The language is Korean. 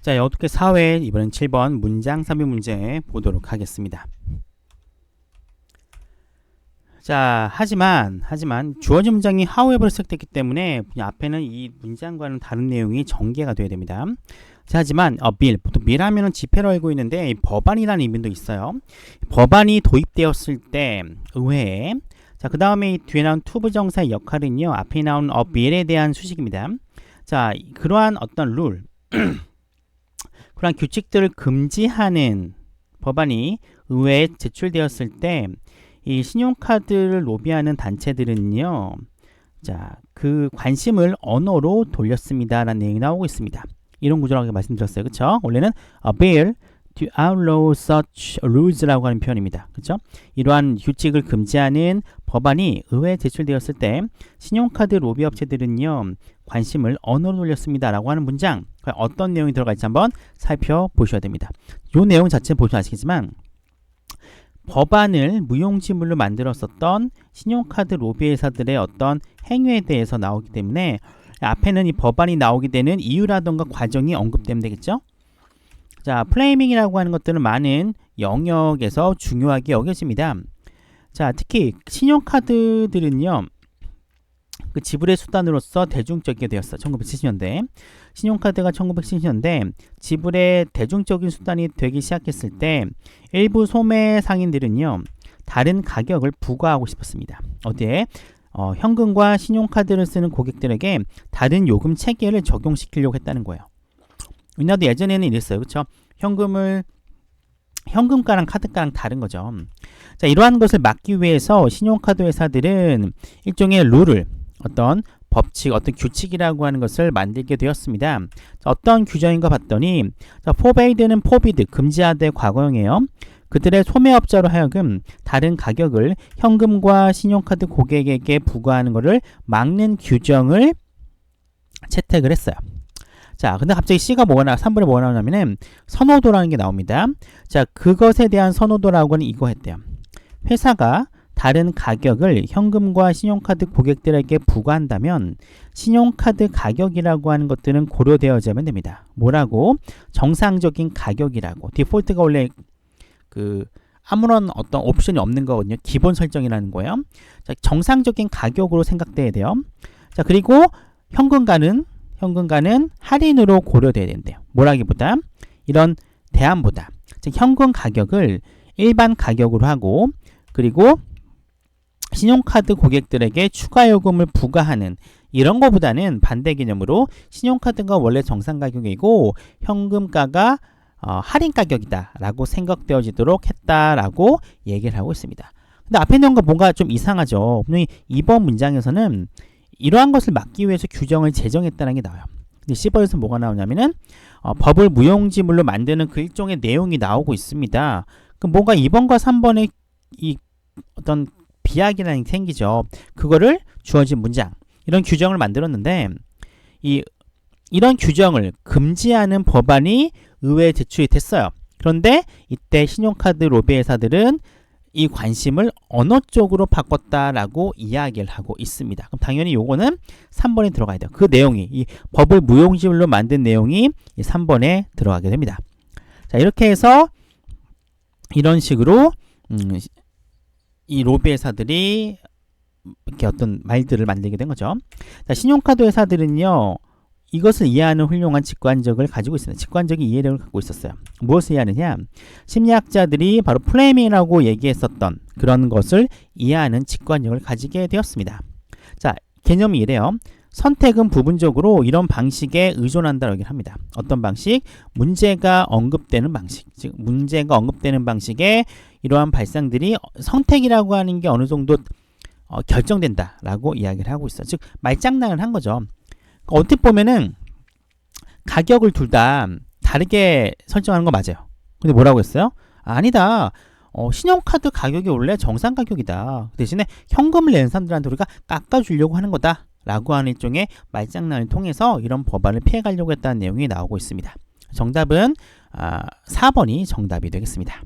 자, 어떻게 4회 이번엔 7번 문장 3비 문제 보도록 하겠습니다. 자, 하지만 주어진 문장이 how에버로 시작됐기 때문에 앞에는 이 문장과는 다른 내용이 전개가 돼야 됩니다. 자, 하지만 bill, 보통 bill 하면은 지폐로 알고 있는데 법안이라는 의미도 있어요. 법안이 도입되었을 때 의회에, 자, 그 다음에 이 뒤에 나온 to 부정사의 역할은요, 앞에 나온 bill에 대한 수식입니다. 자, 그러한 어떤 룰 그런 규칙들을 금지하는 법안이 의회에 제출되었을 때 이 신용카드를 로비하는 단체들은요, 자, 그 관심을 언어로 돌렸습니다 라는 내용이 나오고 있습니다. 이런 구조라고 말씀드렸어요. 그쵸? 원래는 a bill to outlaw such rules라고 하는 표현입니다. 그쵸? 이러한 규칙을 금지하는 법안이 의회에 제출되었을 때 신용카드 로비 업체들은요, 관심을 언어로 돌렸습니다 라고 하는 문장, 어떤 내용이 들어가 있지 한번 살펴보셔야 됩니다. 이 내용 자체 보시면 아시겠지만 법안을 무용지물로 만들었었던 신용카드 로비 회사들의 어떤 행위에 대해서 나오기 때문에 앞에는 이 법안이 나오게 되는 이유라던가 과정이 언급되면 되겠죠. 자, 플레이밍이라고 하는 것들은 많은 영역에서 중요하게 여겨집니다. 자, 특히 신용카드들은요, 그 지불의 수단으로서 대중적이게 되었어. 1970년대. 신용카드가 1970년대 지불의 대중적인 수단이 되기 시작했을 때 일부 소매 상인들은요, 다른 가격을 부과하고 싶었습니다. 어디에? 현금과 신용카드를 쓰는 고객들에게 다른 요금 체계를 적용시키려고 했다는 거예요. 우리나라도 예전에는 이랬어요. 그렇죠? 현금가랑 카드가랑 다른 거죠. 자, 이러한 것을 막기 위해서 신용카드 회사들은 일종의 룰을, 어떤 법칙, 어떤 규칙이라고 하는 것을 만들게 되었습니다. 자, 어떤 규정인가 봤더니, 자, forbide는 forbid, 금지하되 과거형이에요. 그들의 소매업자로 하여금 다른 가격을 현금과 신용카드 고객에게 부과하는 것을 막는 규정을 채택을 했어요. 자, 근데 갑자기 C가 3번에 뭐가 나오냐면은 선호도라는 게 나옵니다. 자, 그것에 대한 선호도라고 하는 이거 했대요. 회사가 다른 가격을 현금과 신용카드 고객들에게 부과한다면 신용카드 가격이라고 하는 것들은 고려되어야만 됩니다. 뭐라고? 정상적인 가격이라고. 디폴트가 원래 아무런 어떤 옵션이 없는 거거든요. 기본 설정이라는 거예요. 자, 정상적인 가격으로 생각돼야 돼요. 자, 그리고 현금가는 할인으로 고려돼야 된대요. 뭐라기보다 이런 대안보다, 즉 현금 가격을 일반 가격으로 하고, 그리고 신용카드 고객들에게 추가 요금을 부과하는 이런 거보다는 반대 개념으로 신용카드가 원래 정상 가격이고 현금가가 할인 가격이다 라고 생각되어지도록 했다라고 얘기를 하고 있습니다. 근데 앞에 있는 거 뭔가 좀 이상하죠. 분명히 이번 문장에서는 이러한 것을 막기 위해서 규정을 제정했다는 게 나와요. 근데 10번에서 뭐가 나오냐면은 법을 무용지물로 만드는 그 일종의 내용이 나오고 있습니다. 그럼 뭔가 2번과 3번의 이 어떤 비약이라는 게 생기죠. 그거를 주어진 문장, 이런 규정을 만들었는데 이런 규정을 금지하는 법안이 의회에 제출이 됐어요. 그런데 이때 신용카드 로비 회사들은 이 관심을 언어 쪽으로 바꿨다라고 이야기를 하고 있습니다. 그럼 당연히 요거는 3번에 들어가야 돼요. 그 내용이, 이 법을 무용지물로 만든 내용이 3번에 들어가게 됩니다. 자, 이렇게 해서 이런 식으로 이 로비 회사들이 이렇게 어떤 말들을 만들게 된 거죠. 자, 신용카드 회사들은요, 이것을 이해하는 훌륭한 직관적을 가지고 있습니다. 직관적인 이해력을 갖고 있었어요. 무엇을 이해하느냐? 심리학자들이 바로 플레밍이라고 얘기했었던 그런 것을 이해하는 직관력을 가지게 되었습니다. 자, 개념이 이래요. 선택은 부분적으로 이런 방식에 의존한다고 얘기를 합니다. 어떤 방식? 문제가 언급되는 방식. 즉, 문제가 언급되는 방식에 이러한 발상들이 선택이라고 하는 게 어느 정도 결정된다라고 이야기를 하고 있어요. 즉, 말장난을 한 거죠. 어떻게 보면은 가격을 둘 다 다르게 설정하는 거 맞아요. 근데 뭐라고 했어요? 아니다. 신용카드 가격이 원래 정상 가격이다. 그 대신에 현금을 내는 사람들한테 우리가 깎아주려고 하는 거다 라고 하는 일종의 말장난을 통해서 이런 법안을 피해가려고 했다는 내용이 나오고 있습니다. 정답은 4번이 정답이 되겠습니다.